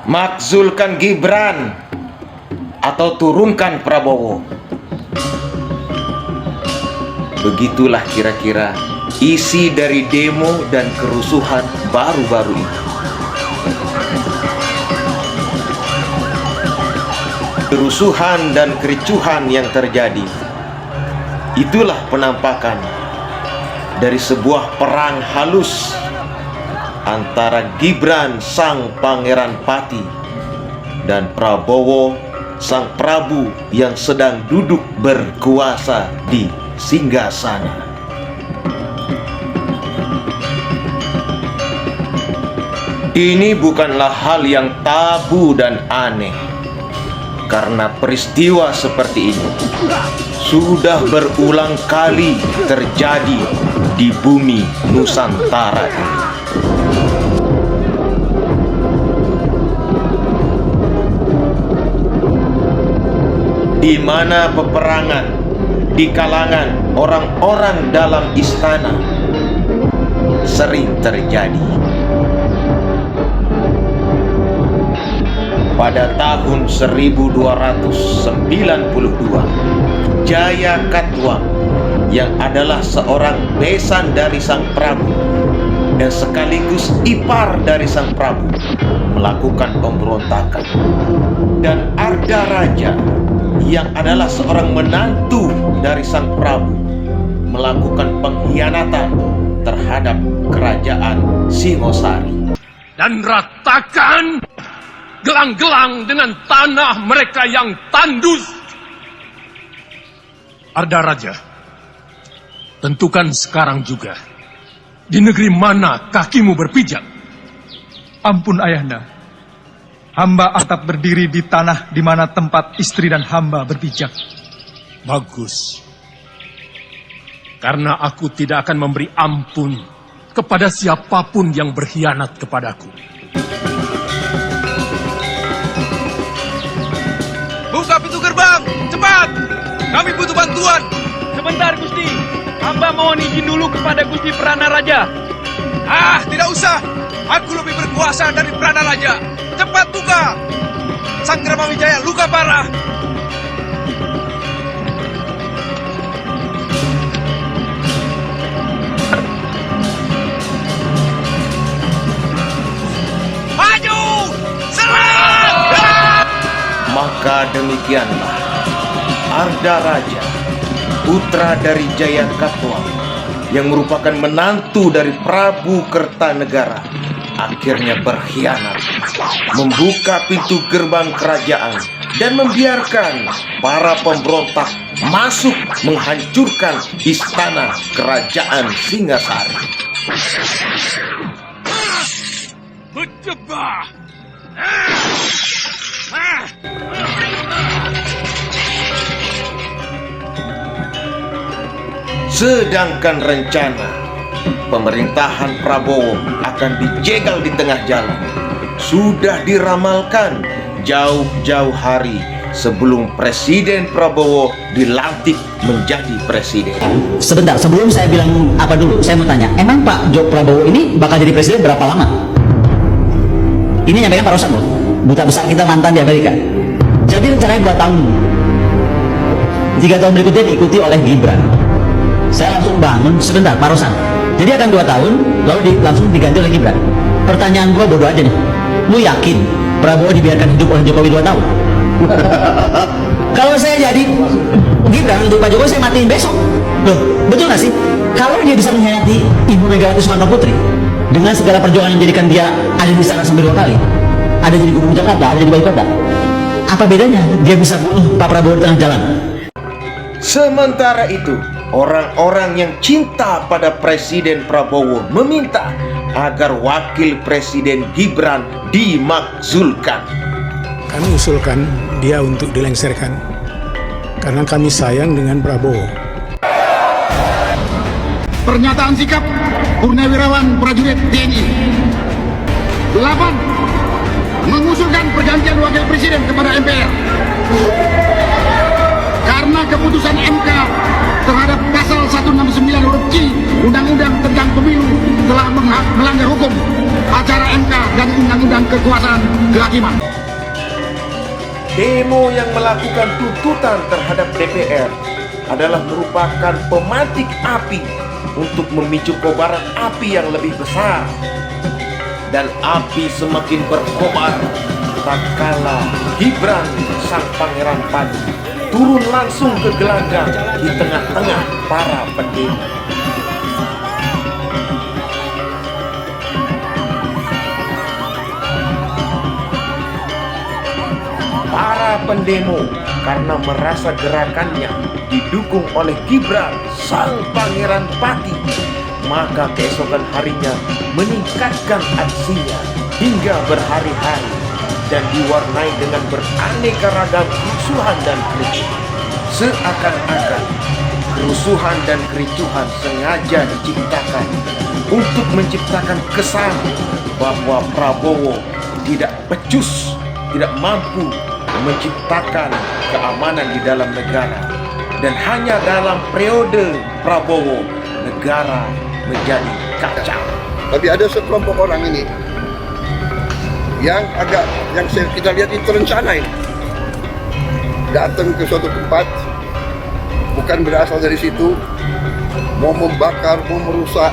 makzulkan Gibran atau turunkan Prabowo. Begitulah kira-kira isi dari demo dan kerusuhan baru-baru ini. Kerusuhan dan kericuhan yang terjadi, itulah penampakan dari sebuah perang halus antara Gibran sang pangeran Pati dan Prabowo sang Prabu yang sedang duduk berkuasa di singgasana. Ini bukanlah hal yang tabu dan aneh, karena peristiwa seperti ini sudah berulang kali terjadi di bumi Nusantara ini. Di mana peperangan di kalangan orang-orang dalam istana sering terjadi. Pada tahun 1292, Jaya Katuang yang adalah seorang besan dari sang Prabu dan sekaligus ipar dari sang Prabu melakukan pemberontakan, dan Arda Raja yang adalah seorang menantu dari sang Prabu melakukan pengkhianatan terhadap kerajaan Singosari. Dan ratakan gelang-gelang dengan tanah mereka yang tandus. Arda Raja, tentukan sekarang juga di negeri mana kakimu berpijak. Ampun Ayahanda, hamba tetap berdiri di tanah di mana tempat istri dan hamba berpijak. Bagus, karena aku tidak akan memberi ampun kepada siapapun yang berkhianat kepadaku. Buka pintu gerbang, cepat! Kami butuh bantuan. Sebentar Gusti, hamba mohon izin dulu kepada Gusti Prana Raja. Ah, tidak usah. Aku lebih berkuasa dari Prana Raja. Cepat buka. Sang Wijaya luka parah. Maju! Serang! Maka demikianlah Arda Raja, putra dari Jaya Katuang yang merupakan menantu dari Prabu Kertanegara, akhirnya berkhianat, membuka pintu gerbang kerajaan dan membiarkan para pemberontak masuk menghancurkan istana kerajaan Singasari. Berjebah! Sedangkan rencana pemerintahan Prabowo akan dijegal di tengah jalan sudah diramalkan jauh-jauh hari sebelum Presiden Prabowo dilantik menjadi presiden. Sebentar, sebelum saya bilang apa dulu, saya mau tanya, emang Pak Prabowo ini bakal jadi presiden berapa lama? Ini nyampaikan Pak Rosan loh, duta besar kita mantan di Amerika. Jadi rencananya 2 tahun. 3 tahun berikutnya diikuti oleh Gibran. Saya langsung bangun, sebentar Pak Rosan, jadi akan 2 tahun lalu langsung diganti oleh Gibran. Pertanyaan gue bodoh aja nih, lu yakin Prabowo dibiarkan hidup oleh Jokowi 2 tahun? Kalau saya jadi Gibran untuk Pak Jokowi, saya matiin besok. Loh, betul gak sih? Kalau dia bisa mengkhianati Ibu Megawati Soekarno Putri dengan segala perjuangan yang menjadikan dia ada di sana sampai 2 kali, ada jadi gubernur Jakarta, ada jadi wali kota, apa bedanya dia bisa bunuh Pak Prabowo di tengah jalan? Sementara itu, orang-orang yang cinta pada Presiden Prabowo meminta agar Wakil Presiden Gibran dimakzulkan. Kami usulkan dia untuk dilengserkan karena kami sayang dengan Prabowo. Pernyataan sikap Purnawirawan Prajurit TNI 8. Mengusulkan pergantian Wakil Presiden kepada MPR karena keputusan MK terhadap pasal 169 huruf C Undang-Undang tentang Pemilu telah melanggar hukum acara MK dan Undang-Undang Kekuasaan Kehakiman. Demo yang melakukan tuntutan terhadap DPR adalah merupakan pematik api untuk memicu kobaran api yang lebih besar. Dan api semakin berkobar tatkala Gibran sang pangeran padi turun langsung ke gelanggang di tengah-tengah para pendemo. Para pendemo karena merasa gerakannya didukung oleh Gibran sang pangeran pati, maka keesokan harinya meningkatkan aksinya hingga berhari-hari dan diwarnai dengan beraneka ragam kerusuhan dan kericuhan. Seakan-akan kerusuhan dan kericuhan sengaja diciptakan untuk menciptakan kesan bahwa Prabowo tidak becus, tidak mampu menciptakan keamanan di dalam negara, dan hanya dalam periode Prabowo negara menjadi kacau. Tapi ada sekelompok orang ini yang kita lihat itu terencana ini. Datang ke suatu tempat bukan berasal dari situ, mau membakar, mau merusak,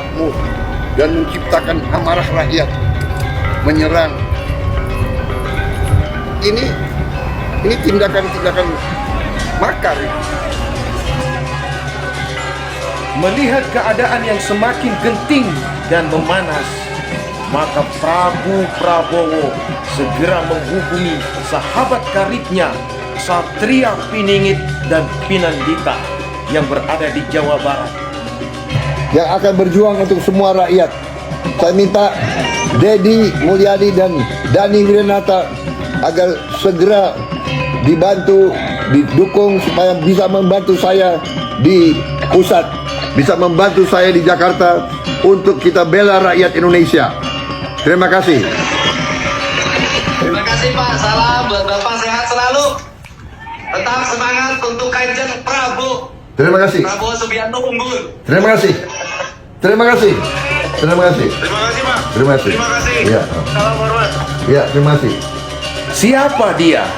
dan menciptakan amarah rakyat, menyerang. Ini tindakan-tindakan makar. Melihat keadaan yang semakin genting dan memanas, maka Prabowo segera menghubungi sahabat karibnya Satria Piningit dan Pinandita yang berada di Jawa Barat, Yang akan berjuang untuk semua rakyat. Saya minta Dedi Mulyadi dan Dani Wiranata agar segera dibantu, didukung supaya bisa membantu saya di pusat, bisa membantu saya di Jakarta untuk kita bela rakyat Indonesia. Terima kasih. Terima kasih Pak, salam buat Bapak, sehat selalu. Tetap semangat untuk Kanjeng Prabowo. Terima kasih. Prabowo Subianto unggul. Terima kasih. Terima kasih. Terima kasih. Terima kasih Pak. Terima kasih. Terima kasih. Ya. Salam hormat. Ya, terima kasih. siapa dia?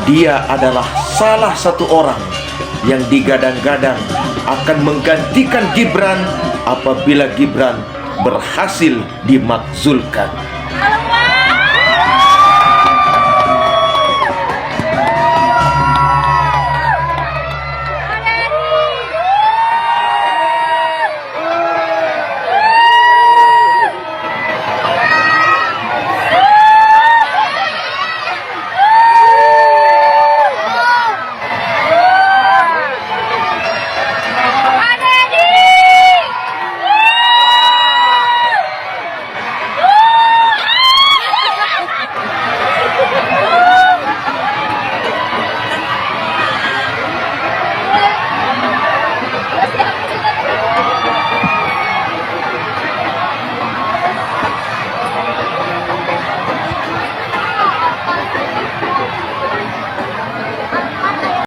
Dia adalah salah satu orang yang digadang-gadang akan menggantikan Gibran apabila Gibran berhasil dimakzulkan.